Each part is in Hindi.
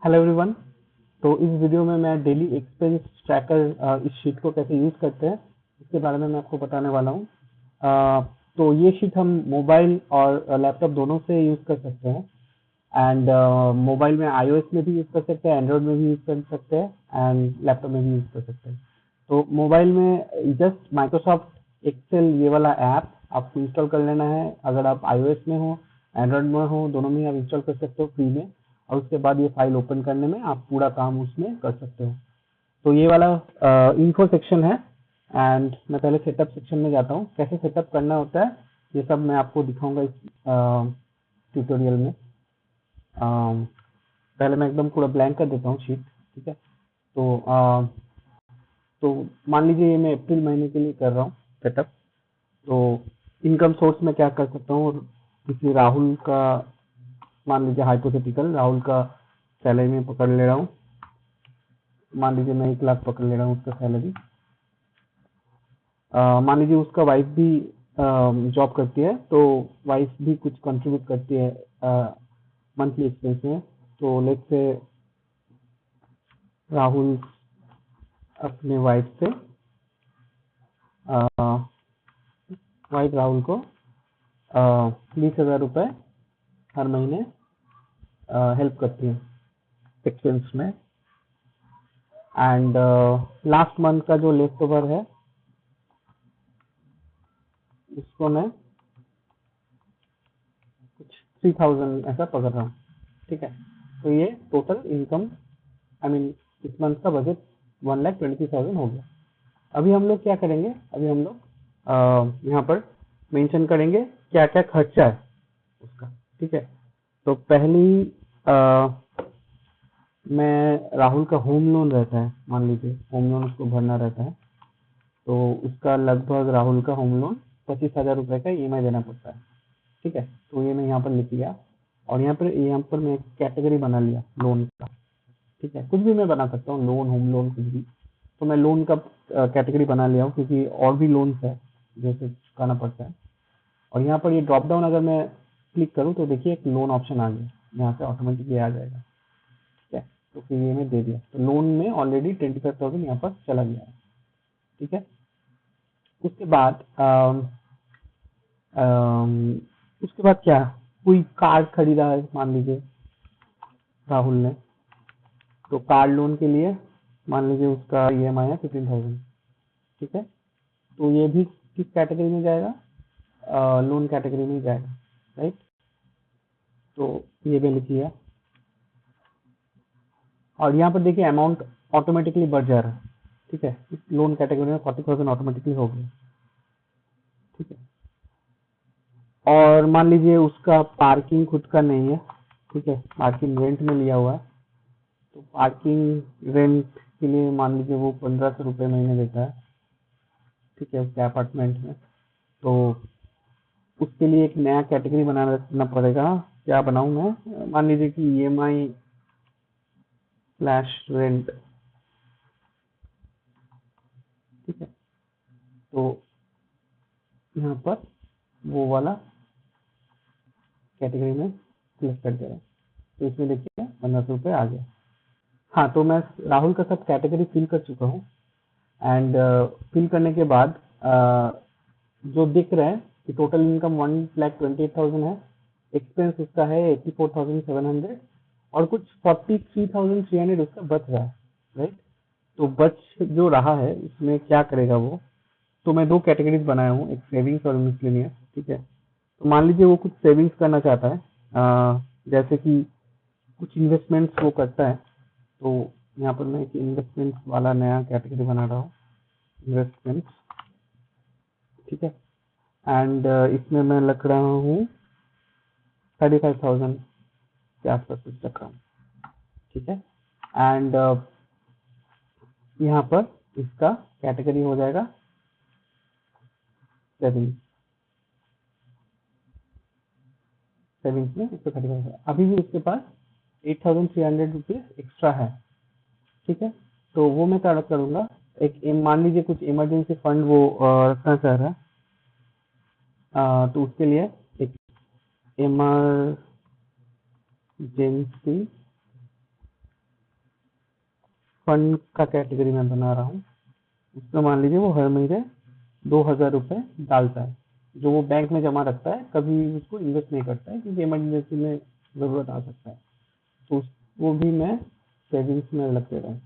Hello everyone. तो इस वीडियो में मैं डेली एक्सपेंस ट्रैकर इस शीट को कैसे यूज़ करते हैं इसके बारे में मैं आपको बताने वाला हूँ। तो ये शीट हम मोबाइल और लैपटॉप दोनों से यूज़ कर सकते हैं एंड मोबाइल में iOS में भी यूज़ कर सकते हैं, एंड्रॉयड में भी यूज़ कर सकते हैं एंड लैपटॉप में भी यूज़ कर सकते हैं। तो मोबाइल में जस्ट माइक्रोसॉफ्ट एक्सेल ये वाला ऐप आपको इंस्टॉल कर लेना है। अगर आप iOS में हो, एंड्रॉयड में हो, दोनों में आप इंस्टॉल कर सकते हो फ्री में, और उसके बाद ये फाइल ओपन करने में आप पूरा काम उसमें कर सकते हो। तो ये वाला इन्फो सेक्शन है एंड मैं पहले सेटअप सेक्शन में जाता हूँ। कैसे सेटअप करना होता है ये सब मैं आपको दिखाऊंगा इस ट्यूटोरियल में। पहले मैं एकदम पूरा ब्लैंक कर देता हूँ शीट, ठीक है। तो मान लीजिए ये मैं अप्रैल महीने के लिए कर रहा हूँ सेटअप। तो इनकम सोर्स में क्या कर सकता हूँ, किसी राहुल का, मान लीजिए हाइपोथेटिकल राहुल का सैलरी में पकड़ ले रहा हूँ। मान लीजिए मैं 1 लाख पकड़ ले रहा हूँ उसका सैलरी। मान लीजिए उसका वाइफ भी जॉब करती है, तो वाइफ भी कुछ कंट्रीब्यूट करती है मंथली एक्सपेंस में। तो लेट्स से राहुल अपने वाइफ से वाइफ राहुल को 20,000 रुपये हर महीने हेल्प करती है एक्सपेंस में। एंड लास्ट मंथ का जो लेफ्ट ओवर है उसको मैं कुछ 3,000 ऐसा पकड़ रहा हूँ, ठीक है। तो ये टोटल इनकम इस मंथ का बजट 1,23,000 हो गया। अभी हम लोग क्या करेंगे, अभी हम लोग यहाँ पर मेंशन करेंगे क्या क्या खर्चा है उसका, ठीक है। तो पहली मैं राहुल का होम लोन रहता है, मान लीजिए होम लोन उसको भरना रहता है। तो उसका लगभग राहुल का होम लोन 25,000 रुपये का EMI देना पड़ता है, ठीक है। तो ये मैं यहाँ पर लिख लिया और यहाँ पर मैं कैटेगरी बना लिया लोन का, ठीक है। कुछ भी मैं बना सकता हूँ, लोन, होम लोन, कुछ भी। तो मैं लोन का कैटेगरी बना लिया हूँ क्योंकि और भी लोन्स है जैसे चुकाना पड़ता है। और यहाँ पर ये ड्रॉप डाउन अगर मैं क्लिक करूँ तो देखिए एक लोन ऑप्शन आ गया, यहाँ से ऑटोमेटिकली आ जाएगा, ठीक है। तो फिर ये मैं दे दिया, तो लोन में ऑलरेडी 25,000 यहाँ पर चला गया है, ठीक है। उसके बाद उसके बाद क्या, कोई कार खरीदा है मान लीजिए राहुल ने, तो कार लोन के लिए मान लीजिए उसका EMI है 15,000, ठीक है। तो ये भी किस कैटेगरी में जाएगा, लोन कैटेगरी में जाएगा, राइट। तो ये भी लिख लिया और यहाँ पर देखिए अमाउंट ऑटोमेटिकली बढ़ जा रहा है, ठीक है। इस लोन कैटेगरी में 40,000 ऑटोमेटिकली हो गया, ठीक है। और मान लीजिए उसका पार्किंग खुद का नहीं है, ठीक है, पार्किंग रेंट में लिया हुआ है। तो पार्किंग रेंट के लिए मान लीजिए वो 1,500 रुपये महीने देता है, ठीक है, उसके अपार्टमेंट में। तो उसके लिए एक नया कैटेगरी बनाना पड़ेगा। क्या बनाऊं मैं, मान लीजिए कि EMI/रेंट, ठीक है। तो यहाँ पर वो वाला कैटेगरी में सिलेक्ट कर दे रहा हूँ। तो इसमें देखिए 1,500 रुपये आ गया। हाँ, तो मैं राहुल का सब कैटेगरी फिल कर चुका हूँ एंड फिल करने के बाद जो दिख रहा है कि टोटल इनकम 1,28,000 है, एक्सपेंस उसका है 84,700 और कुछ 43,300 उसका बच रहा है, राइट। तो बच जो रहा है इसमें क्या करेगा वो, तो मैं 2 कैटेगरीज बनाया हूँ, एक सेविंग्स और मिसलेनियस, ठीक है। तो मान लीजिए वो कुछ सेविंग्स करना चाहता है, जैसे कि कुछ इन्वेस्टमेंट्स वो करता है। तो यहाँ पर मैं एक इन्वेस्टमेंट वाला नया कैटेगरी बना रहा हूँ, इन्वेस्टमेंट्स, ठीक है। एंड इसमें मैं लग रहा हूँ 35,000 के आसपास कुछ रख रहा हूँ, ठीक है। एंड यहाँ पर इसका कैटेगरी हो जाएगा सेविंग्स, सेविंग्स में इसको 35,000, अभी भी उसके पास 8,300 रुपीज एक्स्ट्रा है, ठीक है। तो वो मैं क्या करूँगा, एक मान लीजिए कुछ इमरजेंसी फंड वो रखना चाह रहा है, तो उसके लिए एक इमरजेंसी फंड का कैटेगरी मैं बना रहा हूँ, उसमें मान लीजिए वो हर महीने 2000 रुपये डालता है, जो वो बैंक में जमा रखता है, कभी उसको इन्वेस्ट नहीं करता है क्योंकि इमरजेंसी में ज़रूरत आ सकता है, तो वो भी मैं सेविंग्स में लग दे रहा हूँ।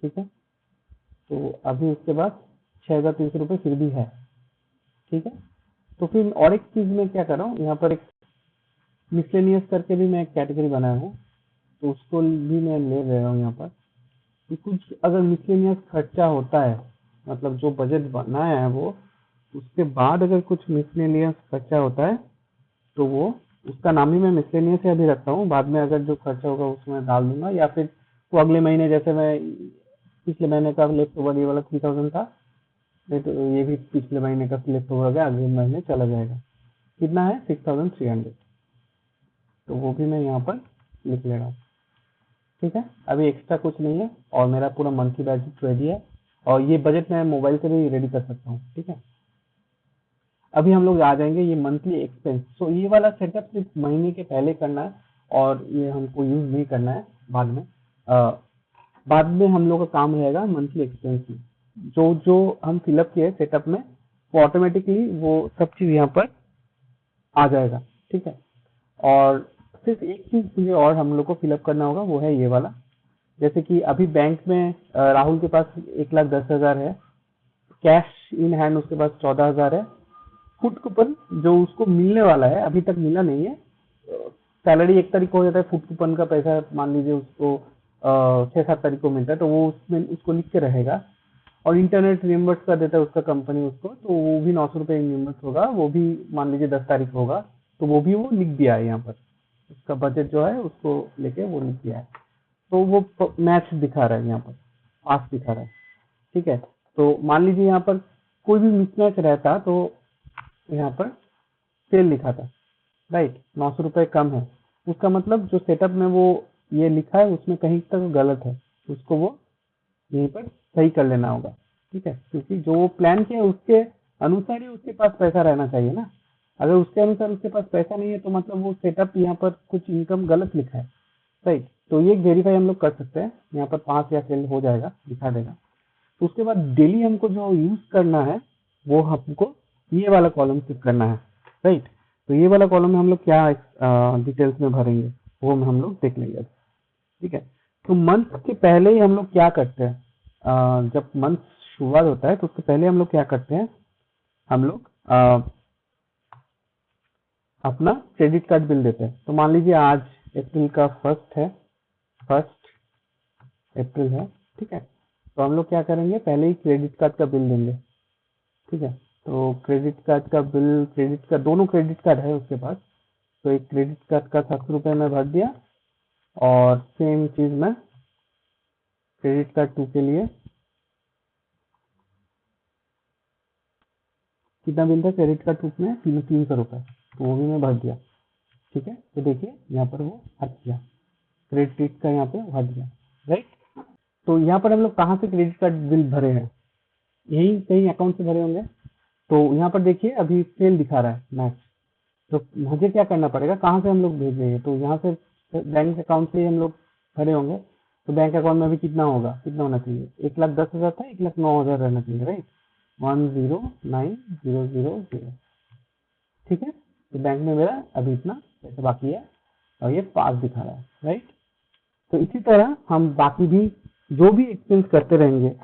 ठीक है, तो अभी उसके बाद 6300 रुपये फिर भी है। ठीक है, तो फिर और एक चीज़ मैं क्या कर रहा हूँ, यहाँ पर एक मिसलेनियस करके भी मैं एक कैटेगरी बनाया हूँ, तो उसको भी मैं ले रहा हूँ यहाँ पर कि कुछ अगर मिसलेनियस खर्चा होता है, मतलब जो बजट बनाया है वो, उसके बाद अगर कुछ मिसलेनियस खर्चा होता है तो वो उसका नाम ही मैं मिसलेनियस से अभी रखता हूँ, बाद में अगर जो खर्चा होगा उसमें डाल दूंगा, या फिर वो अगले महीने, जैसे मैं पिछले महीने का लेफ्ट ओवर ये वाला 3000 था, नहीं तो ये भी पिछले महीने का लेफ्ट ओवर गया, अगले महीने चला जाएगा। कितना है 6300, तो वो भी मैं यहाँ पर लिख ले रहा हूँ। ठीक है, अभी एक्स्ट्रा कुछ नहीं है और मेरा पूरा मंथली बजट रेडी है, और ये बजट मैं मोबाइल से भी रेडी कर सकता हूँ। ठीक है, अभी हम लोग आ जाएंगे ये मंथली एक्सपेंस। तो ये वाला सेटअप सिर्फ महीने के पहले करना है और ये हमको यूज नहीं करना है बाद में। बाद में हम लोग का काम रहेगा मंथली एक्सपेंस में, जो जो हम फिलअप किए सेटअप में वो ऑटोमेटिकली वो सब चीज यहाँ पर आ जाएगा। ठीक है, और सिर्फ एक चीज मुझे और हम लोग को फिलअप करना होगा, वो है ये वाला। जैसे कि अभी बैंक में राहुल के पास 1,10,000 है कैश इन हैंड, उसके पास 14,000 है। फूड कूपन जो उसको मिलने वाला है, अभी तक मिला नहीं है, सैलरी 1 तारीख को हो जाता है, फूड कूपन का पैसा मान लीजिए उसको 6-7 तारीख को मिलता है, तो वो उसमें उसको लिख के रहेगा, और इंटरनेट रिम्बर्स कर देता है उसका कंपनी उसको, तो वो भी 900 रुपये रिम्बर्स होगा, वो भी मान लीजिए 10 तारीख होगा, तो वो भी वो लिख दिया है यहाँ पर, उसका बजट जो है उसको लेके वो लिख दिया है, तो वो मैच दिखा रहा है यहाँ पर, पास दिखा रहा है। ठीक है, तो मान लीजिए यहाँ पर कोई भी मिसमैच रहता तो यहाँ पर सेल लिखा था, राइट, 900 रुपये कम है, उसका मतलब जो सेटअप में वो ये लिखा है उसमें कहीं तक गलत है, उसको वो यहीं पर सही कर लेना होगा। ठीक है, क्योंकि जो वो प्लान किया उसके अनुसार ही उसके पास पैसा रहना चाहिए ना, अगर उसके अनुसार उसके पास पैसा नहीं है तो मतलब वो सेटअप यहाँ पर कुछ इनकम गलत लिखा है, राइट। तो ये वेरीफाई हम लोग कर सकते हैं, यहाँ पर पास या फेल हो जाएगा, दिखा देगा। तो उसके बाद डेली हमको जो यूज करना है वो हमको ये वाला कॉलम फिल करना है, राइट। तो ये वाला कॉलम में हम लोग क्या डिटेल्स में भरेंगे वो हम लोग देख लेंगे। ठीक है, तो मंथ के पहले ही हम लोग क्या करते हैं, जब मंथ शुरुआत होता है तो उसके पहले हम लोग क्या करते हैं, हम लोग अपना क्रेडिट कार्ड बिल देते हैं। तो मान लीजिए आज अप्रैल का 1 अप्रैल है। ठीक है, तो हम लोग क्या करेंगे, पहले ही क्रेडिट कार्ड का बिल देंगे। ठीक है, तो क्रेडिट कार्ड का बिल, क्रेडिट का दोनों क्रेडिट कार्ड है उसके पास, तो एक क्रेडिट कार्ड का 700 रुपये में भर दिया, और सेम चीज में क्रेडिट कार्ड 2 के लिए कितना बिल था, क्रेडिट कार्ड 2 में 300 रुपये, तो वो भी मैं भर दिया। ठीक है, तो देखिए यहाँ पर वो भर दिया, क्रेडिट का यहाँ पे भर दिया, राइट। तो यहाँ पर हम लोग कहाँ से क्रेडिट कार्ड बिल भरे हैं, यही कहीं अकाउंट से भरे होंगे। तो यहाँ पर देखिए अभी सेल दिखा रहा है मैक्स, तो मुझे क्या करना पड़ेगा, कहाँ से हम लोग भेजेंगे, तो यहाँ से बैंक अकाउंट से हम लोग भरे होंगे, तो बैंक अकाउंट में अभी कितना होगा, कितना होना चाहिए, 1,10,000 था, 1,09,000 रहना चाहिए, राइट, 109,000। ठीक है, तो बैंक में मेरा अभी इतना पैसा बाकी है और ये पास दिखा रहा है, राइट। तो इसी तरह हम बाकी भी जो भी एक्सपेंस करते रहेंगे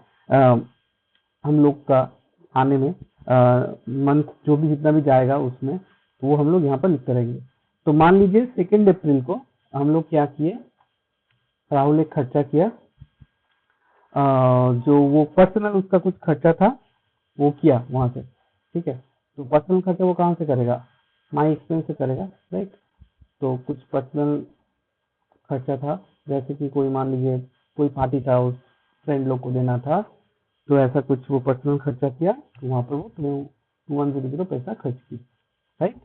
हम लोग का आने में, मंथ जो भी जितना भी जाएगा उसमें, वो हम लोग यहाँ पर लिखते रहेंगे। तो मान लीजिए 2 अप्रैल को हम लोग क्या किए, राहुल ने खर्चा किया, जो वो पर्सनल उसका कुछ खर्चा था वो किया वहां से। ठीक है, तो पर्सनल खर्चा वो कहाँ से करेगा, माई एक्सपेंस से करेगा, राइट। तो कुछ पर्सनल खर्चा था, जैसे कि कोई मान लीजिए कोई पार्टी था, उस फ्रेंड लोग को देना था, तो ऐसा कुछ वो पर्सनल खर्चा किया, तो वहाँ पर वो 2100 पैसा खर्च की, राइट।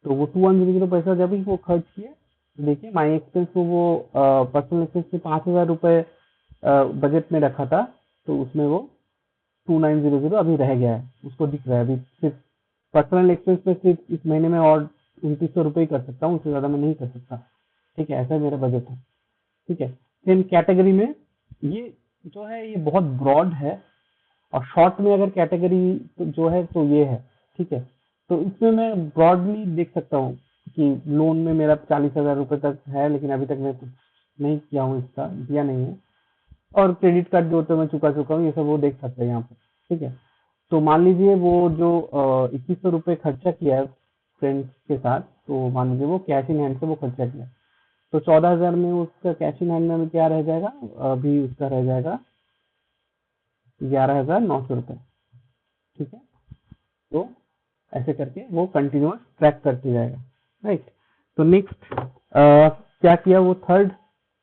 तो वो 2100 पैसा जब भी वो खर्च किए, तो देखिए माई एक्सपेंस को वो पर्सनल एक्सपेंस में 5,000 रुपये बजट में रखा था, तो उसमें वो 2900 अभी रह गया है, उसको दिख रहा है अभी। सिर्फ पर्सनल एक्सपेंस पे सिर्फ इस महीने में और 2900 रुपये ही कर सकता हूँ, उससे ज़्यादा मैं नहीं कर सकता। ठीक है, ऐसा मेरा बजट है। ठीक है, फिर कैटेगरी में ये जो है ये बहुत ब्रॉड है, और शॉर्ट में अगर कैटेगरी जो है तो ये है, ठीक है। तो इसमें मैं ब्रॉडली देख सकता हूँ कि लोन में मेरा 40,000 रुपए तक है, लेकिन अभी तक मैं कुछ नहीं किया हूँ, इसका दिया नहीं है। और क्रेडिट कार्ड जो तो मैं चुका चुका हूँ, ये सब वो देख सकते हैं यहाँ पर, ठीक है। तो मान लीजिए वो जो 2100 रुपये खर्चा किया है फ्रेंड्स के साथ, तो मान लीजिए वो कैश इन हैंड से वो खर्चा किया, तो 14,000 में उसका कैश इन हैंड में क्या रह जाएगा, अभी उसका रह जाएगा 11,900 रुपये, ठीक है। तो ऐसे करके वो कंटिन्यूअस ट्रैक करते जाएगा, राइट। तो नेक्स्ट क्या किया वो, 3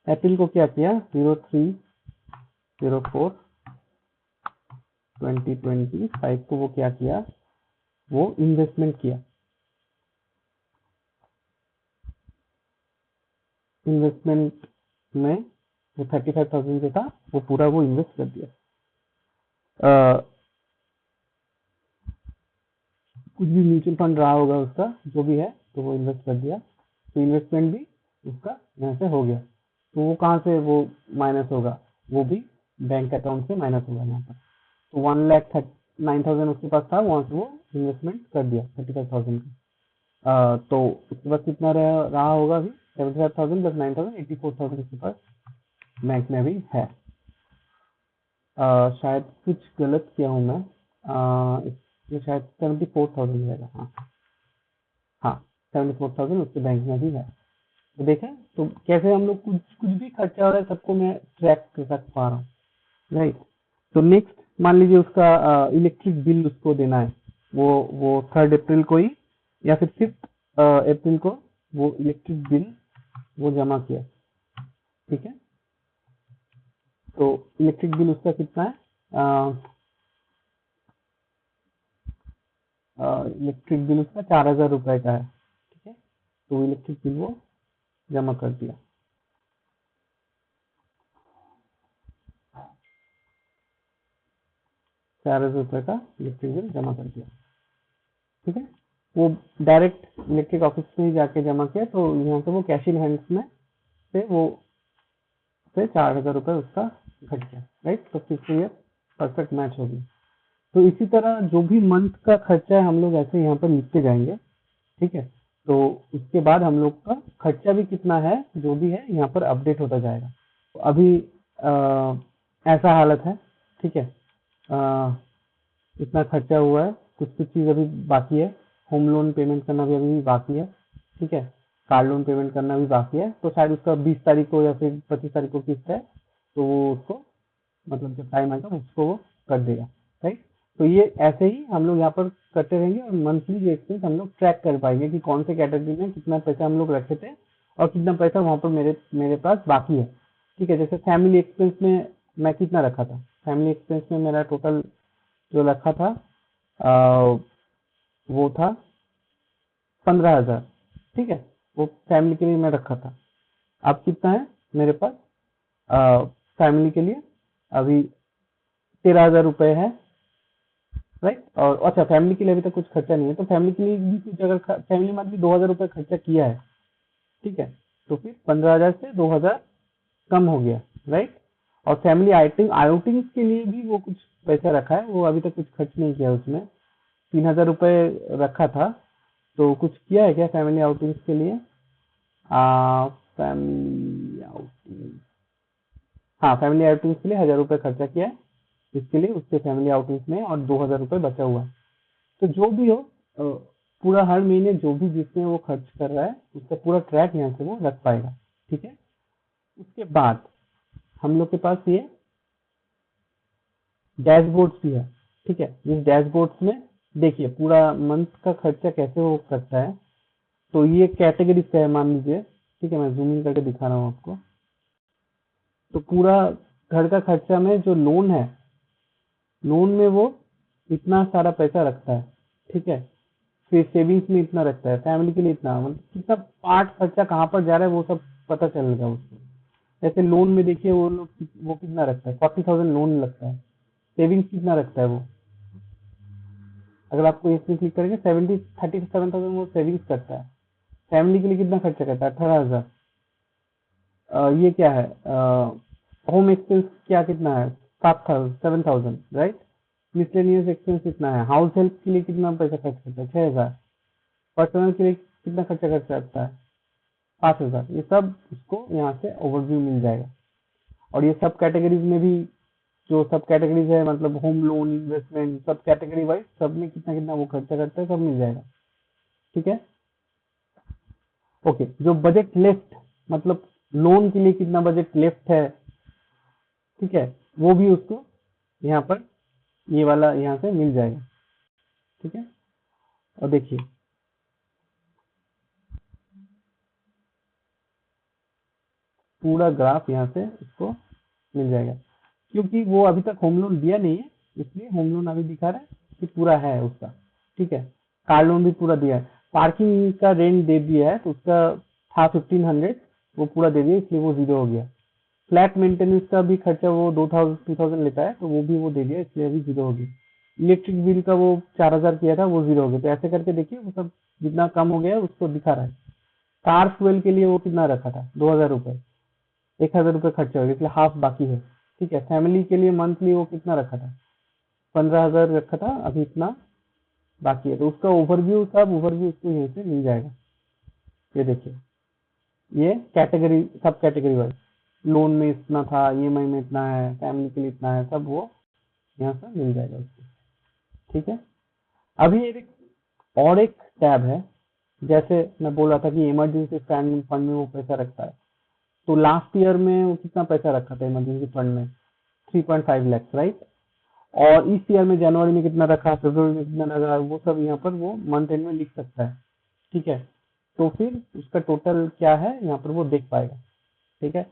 अप्रैल को क्या किया, 03/04/2025 को वो क्या किया, वो इन्वेस्टमेंट किया। इन्वेस्टमेंट में वो 35,000 जो था वो पूरा वो इन्वेस्ट कर दिया। कुछ भी म्यूचुअल फंड रहा होगा उसका, जो भी है, तो वो इन्वेस्ट कर दिया। तो इन्वेस्टमेंट भी उसका यहाँ से हो गया। तो वो कहाँ से वो माइनस होगा, वो भी बैंक अकाउंट से माइनस होगा यहाँ पर। तो 1,09,000 उसके पास था, वहां से वो इन्वेस्टमेंट कर दिया 35,000 का। तो उसके पास कितना रहा होगा अभी, 75,000 प्लस 9,000, 84,000 उसके पास बैंक में अभी है। शायद कुछ गलत किया हूँ मैं, ये शायद 74,000 रहेगा, हाँ हाँ, 74,000 उसके बैंक में भी है। तो देखें तो कैसे हम लोग कुछ कुछ भी खर्चा हो रहा है सबको मैं ट्रैक कर रख पा रहा हूँ, राइट। तो नेक्स्ट मान लीजिए उसका इलेक्ट्रिक बिल उसको देना है, वो 3 अप्रैल को ही या फिर 5 अप्रैल को वो इलेक्ट्रिक बिल वो जमा किया, ठीक है। तो इलेक्ट्रिक बिल उसका कितना है, इलेक्ट्रिक बिल उसका 4,000 रुपए का है, ठीक है। तो इलेक्ट्रिक बिल वो जमा कर दिया, 4,000 रुपए का इलेक्ट्रिक बिल जमा कर दिया, ठीक है। वो डायरेक्ट इलेक्ट्रिक ऑफिस में ही जाके जमा किया, तो यहाँ से वो कैश इन हैंड्स में से वो से 4,000 रुपए उसका घट गया, राइट। तो फिर से ये परफेक्ट मैच होगी। तो इसी तरह जो भी मंथ का खर्चा है हम लोग ऐसे यहाँ पर लिखते जाएंगे, ठीक है। तो उसके बाद हम लोग का खर्चा भी कितना है जो भी है यहाँ पर अपडेट होता जाएगा। तो अभी ऐसा हालत है, ठीक है। इतना खर्चा हुआ है, कुछ कुछ चीज अभी बाकी है, होम लोन पेमेंट करना भी अभी बाकी है, ठीक है। कार लोन पेमेंट करना भी बाकी है, तो शायद उसका 20 तारीख को या फिर 25 तारीख को किस्त है, तो वो उसको मतलब जब टाइम आएगा उसको वो कर देगा, राइट। तो ये ऐसे ही हम लोग यहाँ पर करते रहेंगे, और मंथली जो एक्सपेंस हम लोग ट्रैक कर पाएंगे कि कौन से कैटेगरी में कितना पैसा हम लोग रखे थे और कितना पैसा वहां पर मेरे मेरे पास बाकी है, ठीक है। जैसे फैमिली एक्सपेंस में मैं कितना रखा था, फैमिली एक्सपेंस में मेरा टोटल जो रखा था वो था 15,000, ठीक है। वो फैमिली के लिए मैं रखा था। अब कितना है मेरे पास फैमिली के लिए, अभी 13,000 रुपए है, राइट। और अच्छा फैमिली के लिए अभी तक कुछ खर्चा नहीं है, तो फैमिली के लिए भी कुछ अगर फैमिली में भी 2,000 रुपए खर्चा किया है, ठीक है, तो फिर 15,000 से 2,000 कम हो गया, राइट। और फैमिली आउटिंग के लिए भी वो कुछ पैसा रखा है, वो अभी तक कुछ खर्च नहीं किया उसमें, 3,000 रुपए रखा था। तो कुछ किया है क्या फैमिली आउटिंग्स के लिए, फैमिली आउटिंग, हाँ फैमिली आउटिंग्स के लिए 1,000 रुपए खर्चा किया है इसके लिए, उसके फैमिली आउटिंग्स में, और 2,000 रुपए बचा हुआ है। तो जो भी हो पूरा हर महीने जो भी जिसमें वो खर्च कर रहा है उसका पूरा ट्रैक यहाँ से वो रख पाएगा, ठीक है। उसके बाद हम लोग के पास ये डैशबोर्ड्स भी है, ठीक है। इस डैशबोर्ड्स में देखिए पूरा मंथ का खर्चा कैसे वो करता है। तो ये कैटेगरी से है मान लीजिए, ठीक है, मैं जूम इन करके दिखा रहा हूँ आपको। तो पूरा घर का खर्चा में जो लोन है, लोन में वो इतना सारा पैसा रखता है, ठीक है। फिर सेविंग्स में इतना रखता है, फैमिली के लिए इतना, मतलब कितना पार्ट खर्चा कहाँ पर जा रहा है वो सब पता चलेगा उसको। जैसे लोन में देखिए वो लोग वो कितना रखता है, 40,000 लोन लगता है, सेविंग्स कितना रखता है वो, अगर आपको इसमें क्लिक करेंगे 37,000 वो सेविंग्स करता है। फैमिली के लिए कितना खर्चा करता है, 18,000, ये क्या है, होम एक्सपेंस क्या कितना है, 7,000 राइट। मिसलेनियस एक्सपेंस कितना है, हाउस हेल्प के लिए कितना पैसा खर्च करता है, 6,000। पर्सनल के लिए कितना खर्चा खर्च करता है, 5,000। ये सब इसको यहाँ से ओवरव्यू मिल जाएगा। और ये सब कैटेगरीज में भी, जो सब कैटेगरीज है मतलब होम लोन, इन्वेस्टमेंट, सब कैटेगरी वाइज सब में कितना कितना वो खर्चा करता है, सब मिल जाएगा। ठीक है, ओके। जो बजट लेफ्ट, मतलब लोन के लिए कितना बजट लेफ्ट है, ठीक है, वो भी उसको यहाँ पर ये वाला यहाँ से मिल जाएगा। ठीक है, और देखिए पूरा ग्राफ यहाँ से इसको मिल जाएगा। क्योंकि वो अभी तक होम लोन दिया नहीं है, इसलिए होम लोन अभी दिखा रहा है कि पूरा है उसका। ठीक है, कार लोन भी पूरा दिया है। पार्किंग का रेंट दे दिया है, तो उसका था 1500, वो पूरा दे दिया, इसलिए वो जीरो हो गया। फ्लैट मेंटेनेंस का भी खर्चा वो 2000 लेता है, तो वो भी वो दे दिया, इसलिए अभी जीरो हो गया। इलेक्ट्रिक बिल का वो 4000 किया था, वो जीरो हो गया। तो ऐसे करके देखिए वो सब जितना कम हो गया उसको दिखा रहा है। कार फ्यूल के लिए वो कितना रखा था, 2000 रुपए, 1000 रुपए खर्चा हो गया, इसलिए हाफ बाकी है। ठीक है, फैमिली के लिए मंथली वो कितना रखा था, 15,000 रखा था, अभी इतना बाकी है। तो उसका ओवरव्यू, सब ओवरव्यू उसको यहीं से मिल जाएगा। ये देखिए, ये कैटेगरी, सब कैटेगरी वाइज, लोन में इतना था, ईएमआई में इतना है, फैमिली के लिए इतना है, सब वो यहाँ से मिल जाएगा उसको। ठीक है, अभी एक और एक टैब है, जैसे मैं बोल रहा था कि इमरजेंसी फंड में वो पैसा रखता है। तो लास्ट ईयर में वो कितना पैसा रखा था इमरजेंसी फंड में, 3.5 लाख राइट। और इस ईयर में जनवरी में कितना रखा, फरवरी में कितना रखा, वो सब यहाँ पर वो मंथ एंड में लिख सकता है। ठीक है, तो फिर उसका टोटल क्या है यहाँ पर वो देख पाएगा। ठीक है,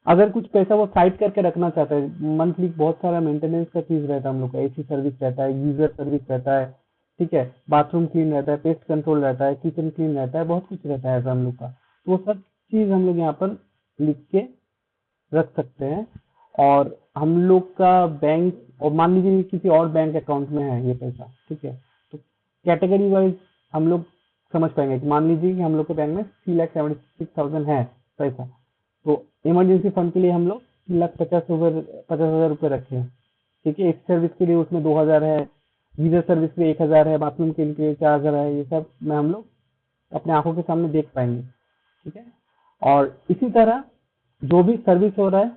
अगर कुछ पैसा वो साइड करके रखना चाहता है, मंथली बहुत सारा मेंटेनेंस का चीज रहता है हम लोग का, एसी सर्विस रहता है, गीजर सर्विस रहता है, ठीक है, बाथरूम क्लीन रहता है, पेस्ट कंट्रोल रहता है, किचन क्लीन रहता है, बहुत कुछ रहता है ऐसा हम लोग का। तो वो सब चीज हम लोग यहाँ पर लिख के रख सकते हैं। और हम लोग का बैंक, और मान लीजिए किसी और बैंक अकाउंट में है ये पैसा, ठीक है, तो कैटेगरी वाइज हम लोग समझ पाएंगे कि मान लीजिए कि हम लोग के बैंक में 3,76,000 है पैसा, तो इमरजेंसी फंड के लिए हम लोग 3,50,000 रुपए रखे हैं। ठीक है, एक सर्विस के लिए उसमें 2,000 है, गीजर सर्विस के लिए 1,000 है, बाथरूम के लिए 4,000 है, ये सब में हम लोग अपने आंखों के सामने देख पाएंगे। ठीक है, और इसी तरह जो भी सर्विस हो रहा है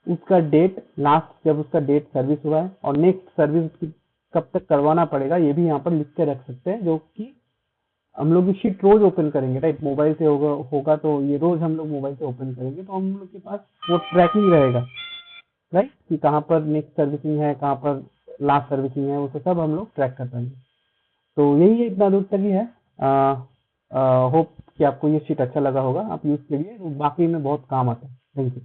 उसका डेट, लास्ट जब उसका डेट सर्विस हुआ है, और नेक्स्ट सर्विस कब तक करवाना पड़ेगा, ये भी यहाँ पर लिख के रख सकते हैं। जो कि हम लोग ये शीट रोज ओपन करेंगे, राइट, मोबाइल से होगा तो ये रोज हम लोग मोबाइल से ओपन करेंगे, तो हम लोग के पास वो ट्रैकिंग रहेगा, राइट, कि कहाँ पर नेक्स्ट सर्विसिंग है, कहाँ पर लास्ट सर्विसिंग है, वो तो सब हम लोग ट्रैक कर पाएंगे। तो यही इतना दूर तक ही है। होप कि आपको ये शीट अच्छा लगा होगा, आप यूज करिए, बाकी में बहुत काम आता है। Thank you.